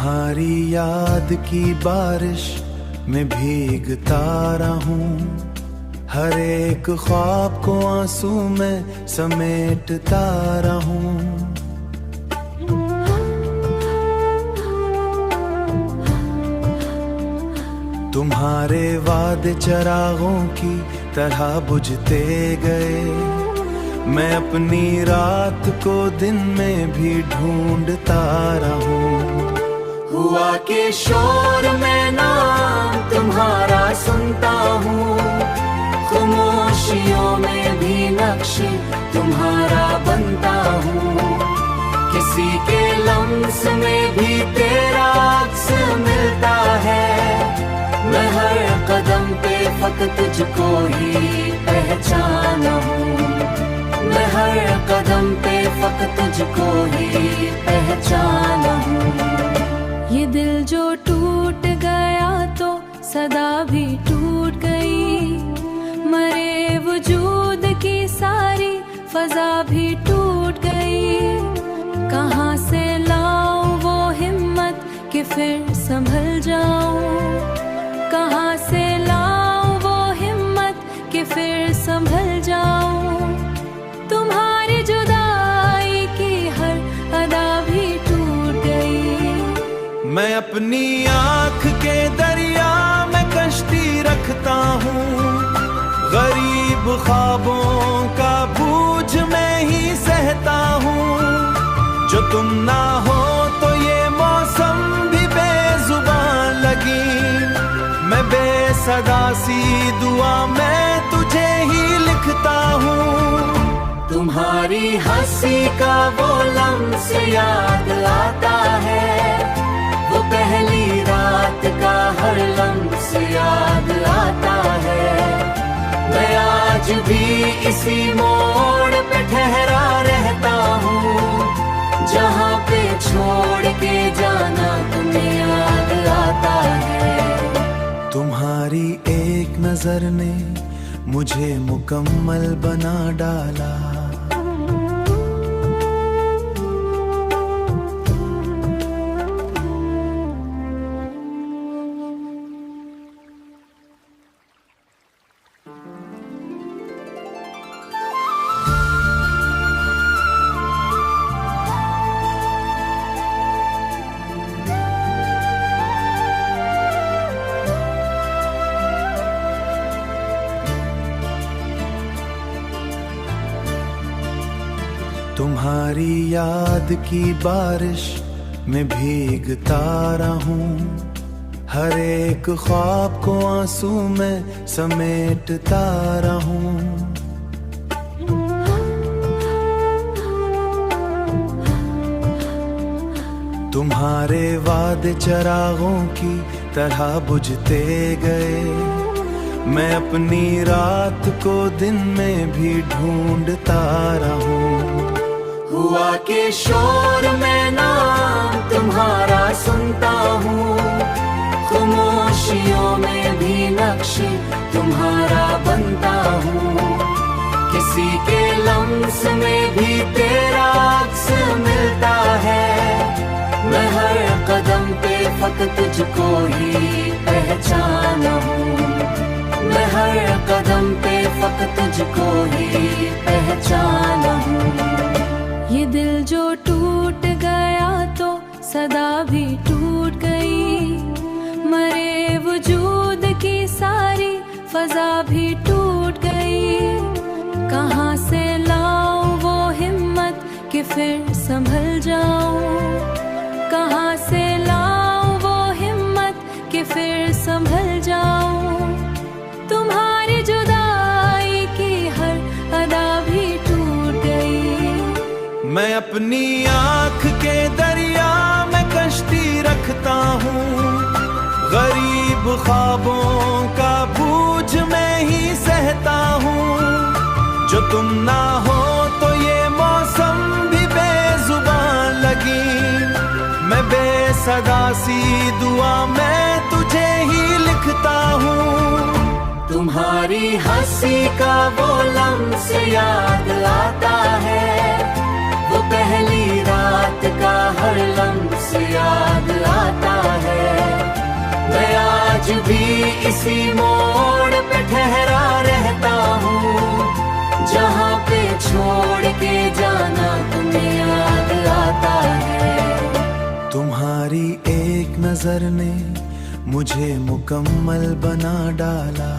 तुम्हारी याद की बारिश में भीगता रहूं, हर एक ख्वाब को आंसू में समेटता रहूं। तुम्हारे वादे चिरागों की तरह बुझते गए, मैं अपनी रात को दिन में भी ढूंढता रहूं। हुआ के शोर में नाम तुम्हारा सुनता हूँ, खामोशियों में भी नक्श तुम्हारा बनता हूँ। किसी के लम्स में भी तेरा अक्स मिलता है, मैं हर कदम पे फकत तुझको ही पहचाना हूँ। मैं हर कदम पे फकत तुझको ही पहचाना हूँ। ये दिल जो टूट गया तो सदा भी टूट गई, मरे वजूद की सारी फजा भी टूट गई। कहाँ से लाऊं वो हिम्मत कि फिर संभल जाऊं, कहाँ से लाऊं वो हिम्मत कि फिर संभल जाऊं। तुम्हारी जुदाई की हर अदा भी टूट गई। मैं अपनी आँख के दरिया में कश्ती रखता हूँ, गरीब ख्वाबों का बोझ मैं ही सहता हूँ। जो तुम ना हो तो ये मौसम भी बेजुबान लगी, मैं बेसदा सी दुआ मैं तुझे ही लिखता हूँ। तुम्हारी हंसी का वो लम्स याद आता है, वो पहली रात का हर लम्स याद आता है। मैं आज भी इसी मोड़ पे ठहरा रहता हूँ, जहाँ पे छोड़ के जाना तुम्हें याद आता है। तुम्हारी एक नजर ने मुझे मुकम्मल बना डाला, तुम्हारी याद की बारिश में भीगता रहूं, हर एक ख्वाब को आंसू में समेटता रहूं। तुम्हारे वादे चिरागों की तरह बुझते गए, मैं अपनी रात को दिन में भी ढूंढता रहूं। हुआ के शोर में नाम तुम्हारा सुनता हूँ, खामोशियों में भी नक्श तुम्हारा बनता हूँ। किसी के लम्स में भी तेरा अक्स मिलता है, मैं हर कदम पे फकत तुझको ही पहचाना हूँ। मैं हर कदम पे फकत तुझको ही पहचाना हूँ। ये दिल जो टूट गया तो सदा भी टूट गई, मरे वजूद की सारी फजा भी टूट गई। कहाँ से लाऊं वो हिम्मत कि फिर संभल जाऊं, कहाँ से लाऊं वो हिम्मत कि फिर संभल जाऊं। तुम्हारी जुदाई की हर अदा भी टूट गई। मैं अपनी आँख के दरिया में कश्ती रखता हूँ, गरीब ख्वाबों का बोझ मैं ही सहता हूँ। जो तुम ना हो तो ये मौसम भी बेजुबान लगी, मैं बेसदा सी दुआ मैं तुझे ही लिखता हूँ। तुम्हारी हंसी का वो लम्स याद आता है, वो पहली रात का हर लम्स याद आता इसी मोड़ पे ठहरा रहता हूँ, जहाँ पे छोड़ के जाना तुम्हें याद आता है। तुम्हारी एक नजर ने मुझे मुकम्मल बना डाला।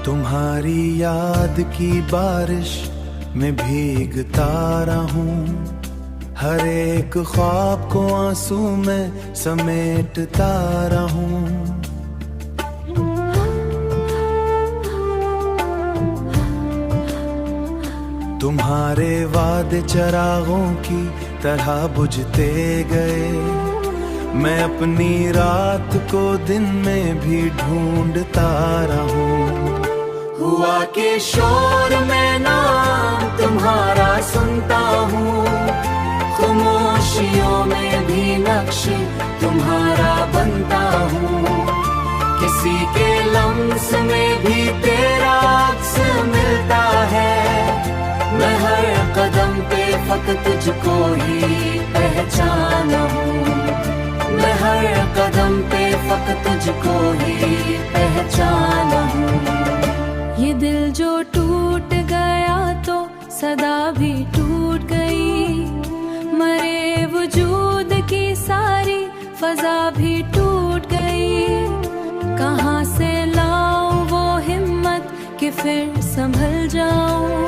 तुम्हारी याद की बारिश में भीगता रहूं, हर एक ख्वाब को आंसू में समेटता रहूं। तुम्हारे वादे चरागों की तरह बुझते गए, मैं अपनी रात को दिन में भी ढूंढता रहूं। हुआ के शोर में नाम तुम्हारा सुनता हूँ, खामोशियों में भी नक्श तुम्हारा बनता हूँ। किसी के लम्स में भी तेरा अक्स मिलता है, मैं हर कदम पे फकत तुझको ही पहचाना हूँ, मैं हर कदम पे फकत तुझको ही पहचाना हूँ। ये दिल जो टूट गया तो सदा भी टूट गई, मरे वजूद की सारी फजा भी टूट गई। कहाँ से लाऊं वो हिम्मत कि फिर संभल जाऊं,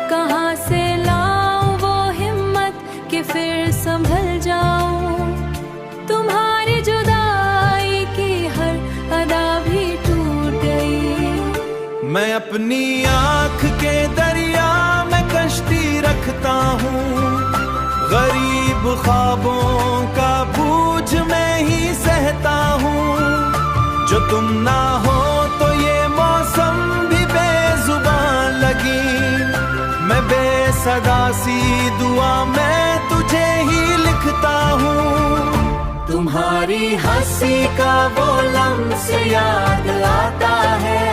कहाँ से लाऊं वो हिम्मत कि फिर संभल जाऊं। तुम्हारी जुदाई की हर अदा भी टूट गई। मैं अपनी आँख के दरिया में कश्ती रखता हूँ, गरीब ख्वाबों का बोझ मैं ही सहता हूँ। जो तुम ना हो तो ये मौसम भी बेजुबान लगी, मैं बेसदा सी दुआ मैं तुझे ही लिखता हूँ। तुम्हारी हंसी का वो लम्स याद आता है,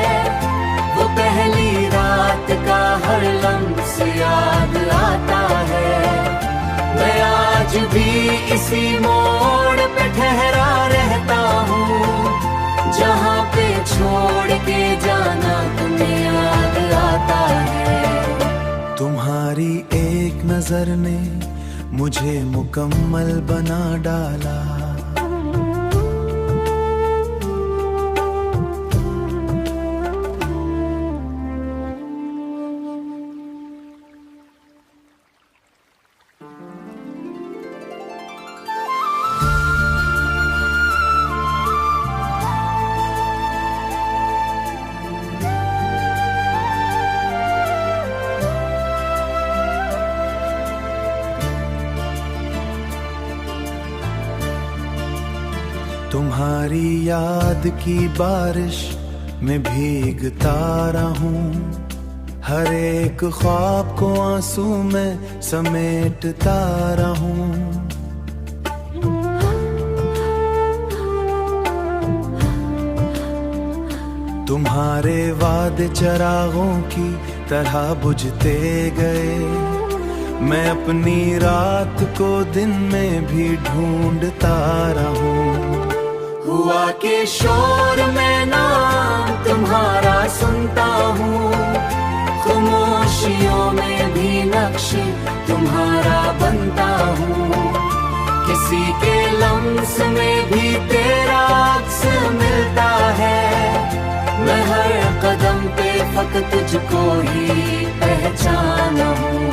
वो पहली रात का हर लम्स याद आता है। मैं आज भी इसी मोड़ पे ठहरा रहता हूँ, जहाँ पे छोड़ के जाना तुम्हें याद आता है। तुम्हारी एक नजर ने मुझे मुकम्मल बना डाला। तुम्हारी याद की बारिश में भीगता रहूं, हर एक ख्वाब को आंसू में समेटता रहूं। तुम्हारे वादे चरागों की तरह बुझते गए, मैं अपनी रात को दिन में भी ढूंढता रहूं। हुआ के शोर में नाम तुम्हारा सुनता हूँ, खामोशियों में भी नक्श तुम्हारा बनता हूँ। किसी के लम्स में भी तेरा अक्स मिलता है, मैं हर कदम पे फकत तुझको ही पहचाना हूँ,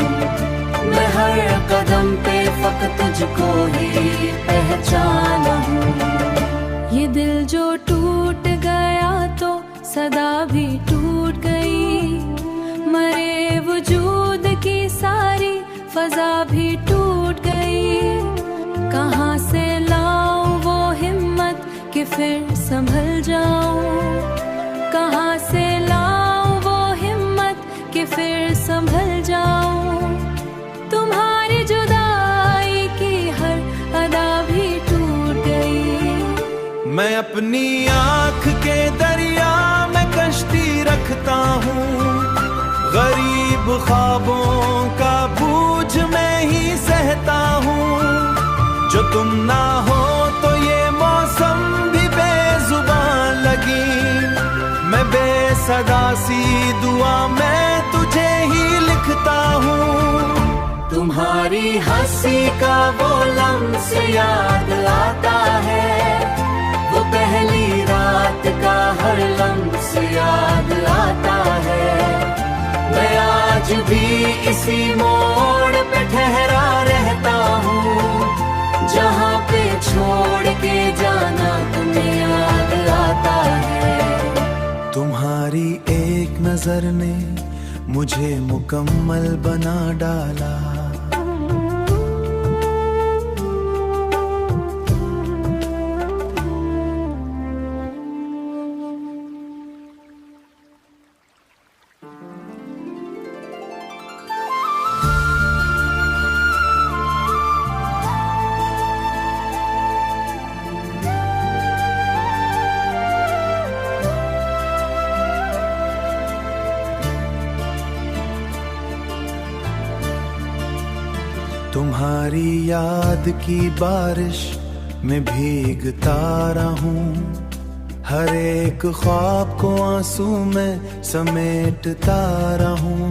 मैं हर कदम पे फकत तुझको ही पहचाना हूँ। ये दिल जो टूट गया तो सदा भी टूट गई, मरे वजूद की सारी फजा भी टूट गई। कहाँ से लाऊं वो हिम्मत कि फिर संभल जाऊं, कहाँ से लाऊं वो हिम्मत कि फिर संभल जाऊं। तुम्हारी जुदाई की हर अदा भी टूट गई। मैं अपनी आँख के दरिया में कश्ती रखता हूँ, गरीब ख्वाबों का बोझ मैं ही सहता हूँ। जो तुम ना हो तो ये मौसम भी बेजुबान लगी। मैं बेसदा सी दुआ मैं तुझे ही लिखता हूँ। तुम्हारी हंसी का वो लम्स याद आता है, वो पहली रात का हर लम्स याद आता है। मैं आज भी इसी मोड़ पे ठहरा रहता हूँ, जहाँ पे छोड़ के जाना तुम्हें याद आता है। तुम्हारी एक नजर ने मुझे मुकम्मल बना डाला। तुम्हारी याद की बारिश में भीगता रहूं, हर एक ख्वाब को आंसू में समेटता रहूं।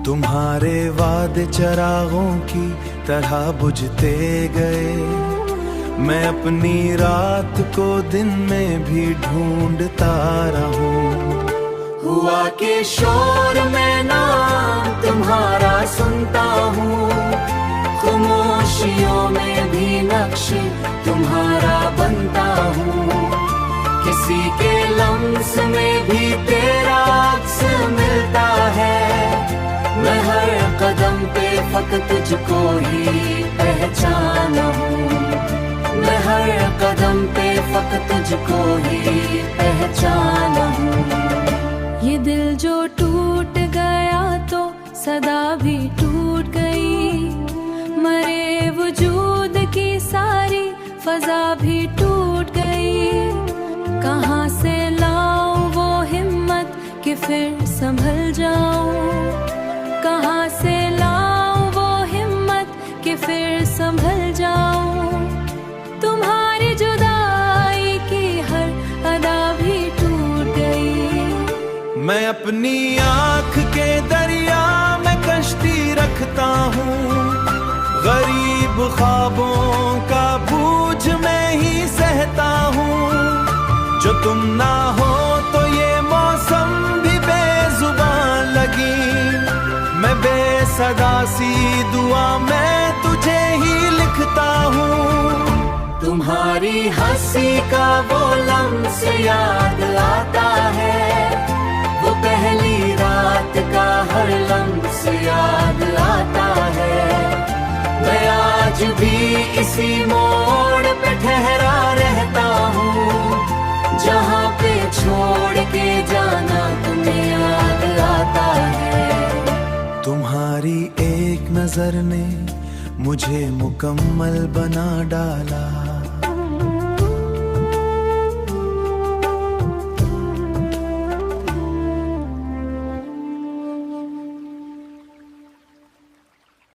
तुम्हारे वादे चिरागों की तरह बुझते गए। मैं अपनी रात को दिन में भी ढूंढता रहूं। हुआ के शोर में नाम तुम्हारा सुनता हूँ, खामोशियों में भी नक्श तुम्हारा बनता हूँ। किसी के लम्स में भी तेरा अक्स मिलता है। मैं हर कदम पे फकत तुझको ही पहचाना हूँ। मैं हर कदम पे फकत तुझको ही पहचाना हूँ। ये दिल जो टूट गया तो सदा भी टूट गई। मरे वजूद की सारी फजा भी टूट गई। कहाँ से लाऊं वो हिम्मत कि फिर संभल जाऊं, कहाँ से लाऊं वो हिम्मत कि फिर संभल जाऊं। तुम्हारी जुदाई की हर अदा भी टूट गई। मैं अपनी आँख के दरिया में कश्ती रखता हूँ, गरीब ख्वाबों का बोझ मैं ही सहता हूँ। जो तुम ना हो तो ये मौसम भी बेजुबान लगी। मैं बेसदा सी दुआ मैं तुझे ही लिखता हूँ। तुम्हारी हंसी का वो लम्स याद आता है, वो पहली रात का हर लम्स याद आता है। मैं आज भी इसी मोड़ पे ठहरा रहता हूँ, जहाँ पे छोड़ के जाना तुम्हें याद आता है। तुम्हारी एक नजर ने मुझे मुकम्मल बना डाला।